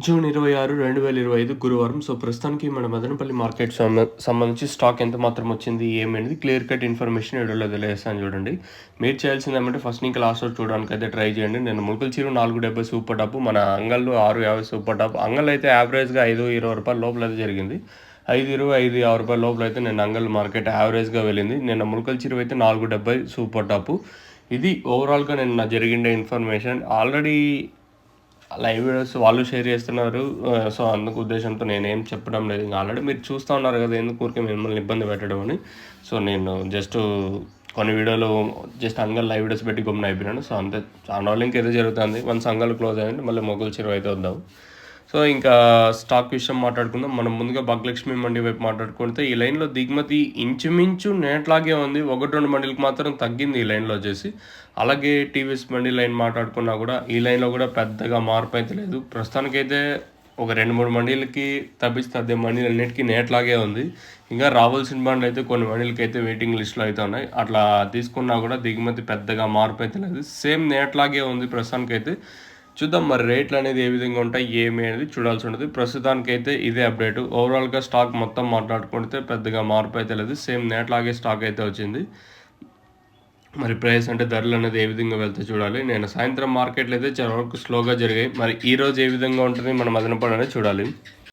June 26, 2025 గురువారం. So, ప్రస్తుతానికి మన మదనపల్లి మార్కెట్ సంబంధించి స్టాక్ ఎంత మాత్రం వచ్చింది, ఏమనేది క్లియర్ కట్ ఇన్ఫర్మేషన్ ఈ వీడియోలో తెలియజేస్తాను చూడండి. మీరు చేయాల్సిందేమంటే ఫస్ట్ నుంచి లాస్ట్ వరకు చూడడానికైతే ట్రై చేయండి. నేను ములకల చీర 4.70 సూపర్ టాప్, మన అంగళ్ళు 6.50 సూపర్ టాప్. అంగళ్ళు అయితే యావరేజ్గా 5-20 రూపాయల లోపల అయితే జరిగింది. 5.20, 5.50 రూపాయల లోపల అయితే నేను అంగళ్ళు మార్కెట్ యావరేజ్గా వెళ్ళింది. నిన్న ములకల చీర అయితే 4.70 సూపర్ టాప్. ఇది ఓవరాల్గా నిన్న జరిగిండే ఇన్ఫర్మేషన్. ఆల్రెడీ లైవ్ వీడియోస్ వాళ్ళు షేర్ చేస్తున్నారు. సో, అందుకు ఉద్దేశంతో నేనేం చెప్పడం లేదు. ఇంకా ఆల్రెడీ మీరు చూస్తూ ఉన్నారు కదా, ఎందుకు ఊరికే మిమ్మల్ని ఇబ్బంది పెట్టడం అని. సో, నేను జస్ట్ కొన్ని వీడియోలు జస్ట్ అంగల్ లైవ్ వీడియోస్ పెట్టి గమ్మున అయిపోయినాను. సో, అంతే. చాలా రోజులు ఇంకేదో జరుగుతుంది. వన్స్ అంగల్ క్లోజ్ అయ్యింది, మళ్ళీ మొగల్ చెరువు అయితే వద్దాం. సో, ఇంకా స్టాక్ విషయం మాట్లాడుకుందాం. మనం ముందుగా భాగ్యలక్ష్మి మండి వైపు మాట్లాడుకుంటే ఈ లైన్లో దిగుమతి ఇంచుమించు నేట్లాగే ఉంది. 1-2 మండీలకు మాత్రం తగ్గింది ఈ లైన్లో వచ్చేసి. అలాగే టీవీఎస్ మండి లైన్ మాట్లాడుకున్నా కూడా ఈ లైన్లో కూడా పెద్దగా మార్పు అయితే లేదు. ప్రస్తుతానికైతే ఒక 2-3 మండీలకి తప్పించి తద్దే మండీలు అన్నిటికీ నేట్లాగే ఉంది. ఇంకా రావాల్సిన బండ్లు అయితే కొన్ని మండీలకి అయితే వెయిటింగ్ లిస్ట్లో అయితే ఉన్నాయి. అట్లా తీసుకున్నా కూడా దిగుమతి పెద్దగా మార్పు అయితే లేదు. సేమ్ నేట్లాగే ఉంది ప్రస్తుతానికైతే. చూద్దాం మరి రేట్లు అనేది ఏ విధంగా ఉంటాయి, ఏమి అనేది చూడాల్సి ఉంటుంది. ప్రస్తుతానికైతే ఇదే అప్డేట్. ఓవరాల్గా స్టాక్ మొత్తం మాట్లాడుకుంటే పెద్దగా మార్పు అయితే లేదు. సేమ్ నేట్లాగే స్టాక్ అయితే వచ్చింది. మరి ప్రైస్ అంటే ధరలు అనేది ఏ విధంగా వెళ్తే చూడాలి. నేను సాయంత్రం మార్కెట్లు అయితే చాలా వరకు స్లోగా జరిగాయి. మరి ఈరోజు ఏ విధంగా ఉంటుంది మన మదనపల్లి అనేది చూడాలి.